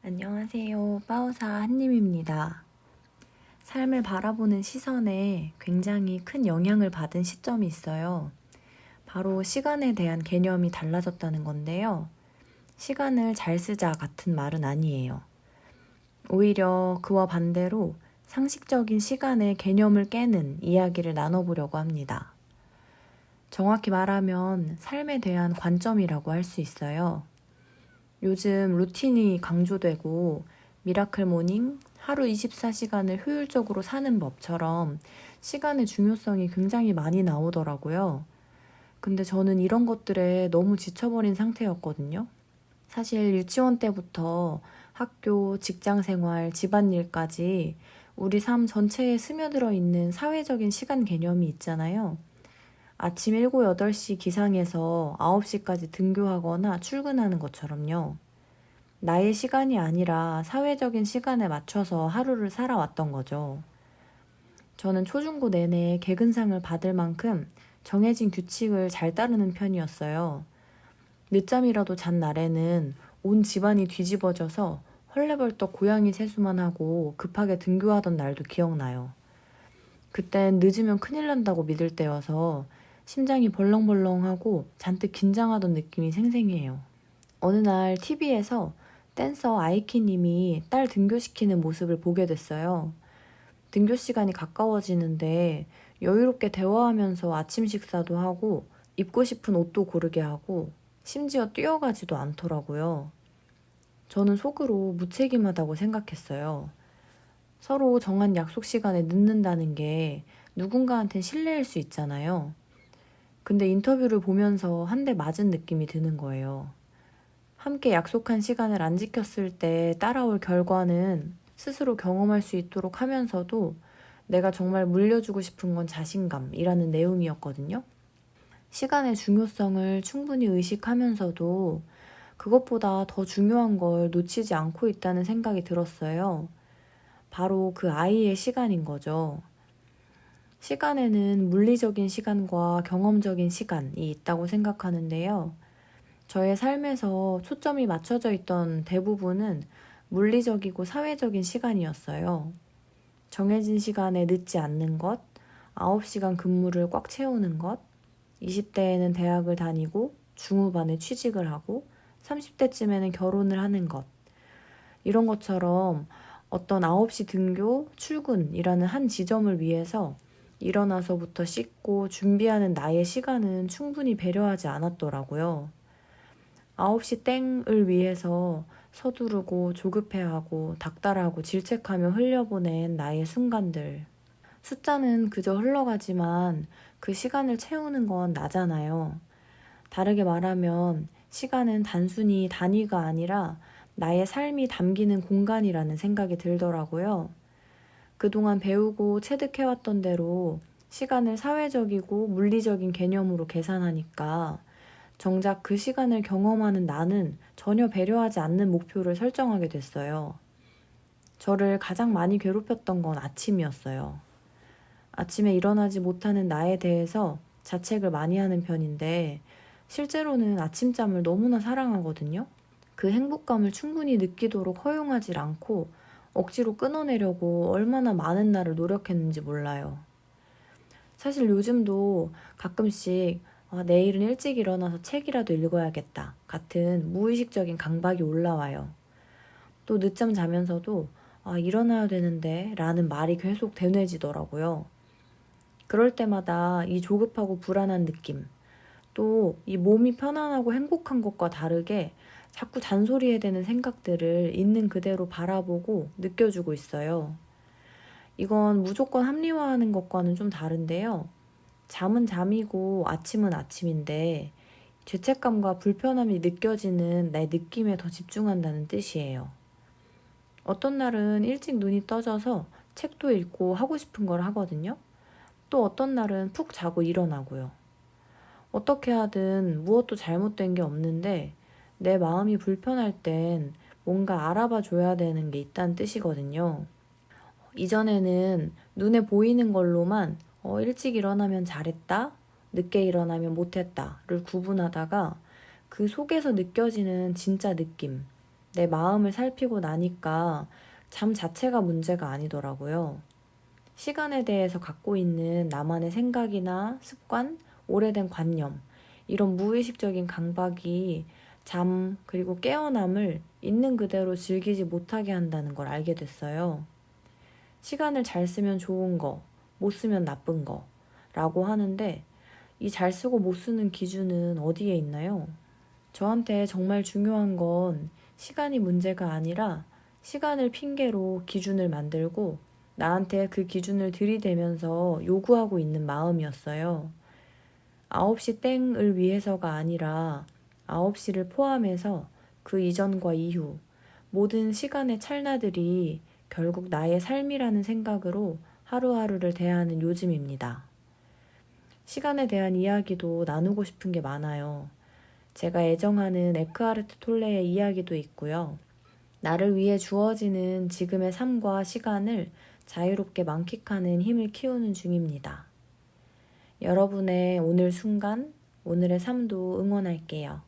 안녕하세요. 빠우사 한님입니다. 삶을 바라보는 시선에 굉장히 큰 영향을 받은 시점이 있어요. 바로 시간에 대한 개념이 달라졌다는 건데요. 시간을 잘 쓰자 같은 말은 아니에요. 오히려 그와 반대로 상식적인 시간의 개념을 깨는 이야기를 나눠보려고 합니다. 정확히 말하면 삶에 대한 관점이라고 할 수 있어요. 요즘 루틴이 강조되고 미라클 모닝, 하루 24시간을 효율적으로 사는 법처럼 시간의 중요성이 굉장히 많이 나오더라고요. 근데 저는 이런 것들에 너무 지쳐버린 상태였거든요. 사실 유치원 때부터 학교, 직장 생활, 집안일까지 우리 삶 전체에 스며들어 있는 사회적인 시간 개념이 있잖아요. 아침 7, 8시 기상해서 9시까지 등교하거나 출근하는 것처럼요. 나의 시간이 아니라 사회적인 시간에 맞춰서 하루를 살아왔던 거죠. 저는 초중고 내내 개근상을 받을 만큼 정해진 규칙을 잘 따르는 편이었어요. 늦잠이라도 잔 날에는 온 집안이 뒤집어져서 헐레벌떡 고양이 세수만 하고 급하게 등교하던 날도 기억나요. 그땐 늦으면 큰일 난다고 믿을 때여서 심장이 벌렁벌렁하고 잔뜩 긴장하던 느낌이 생생해요. 어느 날 TV에서 댄서 아이키님이 딸 등교시키는 모습을 보게 됐어요. 등교 시간이 가까워지는데 여유롭게 대화하면서 아침 식사도 하고 입고 싶은 옷도 고르게 하고 심지어 뛰어가지도 않더라고요. 저는 속으로 무책임하다고 생각했어요. 서로 정한 약속 시간에 늦는다는 게 누군가한텐 실례일 수 있잖아요. 근데 인터뷰를 보면서 한 대 맞은 느낌이 드는 거예요. 함께 약속한 시간을 안 지켰을 때 따라올 결과는 스스로 경험할 수 있도록 하면서도 내가 정말 물려주고 싶은 건 자신감이라는 내용이었거든요. 시간의 중요성을 충분히 의식하면서도 그것보다 더 중요한 걸 놓치지 않고 있다는 생각이 들었어요. 바로 그 아이의 시간인 거죠. 시간에는 물리적인 시간과 경험적인 시간이 있다고 생각하는데요. 저의 삶에서 초점이 맞춰져 있던 대부분은 물리적이고 사회적인 시간이었어요. 정해진 시간에 늦지 않는 것, 9시간 근무를 꽉 채우는 것, 20대에는 대학을 다니고 중후반에 취직을 하고 30대쯤에는 결혼을 하는 것. 이런 것처럼 어떤 9시 등교, 출근이라는 한 지점을 위해서 일어나서부터 씻고 준비하는 나의 시간은 충분히 배려하지 않았더라고요. 9시 땡을 위해서 서두르고 조급해하고 닥달하고 질책하며 흘려보낸 나의 순간들. 숫자는 그저 흘러가지만 그 시간을 채우는 건 나잖아요. 다르게 말하면 시간은 단순히 단위가 아니라 나의 삶이 담기는 공간이라는 생각이 들더라고요. 그동안 배우고 체득해왔던 대로 시간을 사회적이고 물리적인 개념으로 계산하니까 정작 그 시간을 경험하는 나는 전혀 배려하지 않는 목표를 설정하게 됐어요. 저를 가장 많이 괴롭혔던 건 아침이었어요. 아침에 일어나지 못하는 나에 대해서 자책을 많이 하는 편인데 실제로는 아침잠을 너무나 사랑하거든요. 그 행복감을 충분히 느끼도록 허용하지 않고 억지로 끊어내려고 얼마나 많은 날을 노력했는지 몰라요. 사실 요즘도 가끔씩 내일은 일찍 일어나서 책이라도 읽어야겠다 같은 무의식적인 강박이 올라와요. 또 늦잠 자면서도 일어나야 되는데 라는 말이 계속 되뇌지더라고요. 그럴 때마다 이 조급하고 불안한 느낌, 또 이 몸이 편안하고 행복한 것과 다르게 자꾸 잔소리해야 되는 생각들을 있는 그대로 바라보고 느껴주고 있어요. 이건 무조건 합리화하는 것과는 좀 다른데요. 잠은 잠이고 아침은 아침인데 죄책감과 불편함이 느껴지는 내 느낌에 더 집중한다는 뜻이에요. 어떤 날은 일찍 눈이 떠져서 책도 읽고 하고 싶은 걸 하거든요. 또 어떤 날은 푹 자고 일어나고요. 어떻게 하든 무엇도 잘못된 게 없는데 내 마음이 불편할 땐 뭔가 알아봐 줘야 되는 게 있다는 뜻이거든요. 이전에는 눈에 보이는 걸로만 일찍 일어나면 잘했다, 늦게 일어나면 못했다를 구분하다가 그 속에서 느껴지는 진짜 느낌, 내 마음을 살피고 나니까 잠 자체가 문제가 아니더라고요. 시간에 대해서 갖고 있는 나만의 생각이나 습관, 오래된 관념, 이런 무의식적인 강박이 잠 그리고 깨어남을 있는 그대로 즐기지 못하게 한다는 걸 알게 됐어요. 시간을 잘 쓰면 좋은 거, 못 쓰면 나쁜 거 라고 하는데 이 잘 쓰고 못 쓰는 기준은 어디에 있나요? 저한테 정말 중요한 건 시간이 문제가 아니라 시간을 핑계로 기준을 만들고 나한테 그 기준을 들이대면서 요구하고 있는 마음이었어요. 9시 땡을 위해서가 아니라 9시를 포함해서 그 이전과 이후 모든 시간의 찰나들이 결국 나의 삶이라는 생각으로 하루하루를 대하는 요즘입니다. 시간에 대한 이야기도 나누고 싶은 게 많아요. 제가 애정하는 에크하르트 톨레의 이야기도 있고요. 나를 위해 주어지는 지금의 삶과 시간을 자유롭게 만끽하는 힘을 키우는 중입니다. 여러분의 오늘 순간, 오늘의 삶도 응원할게요.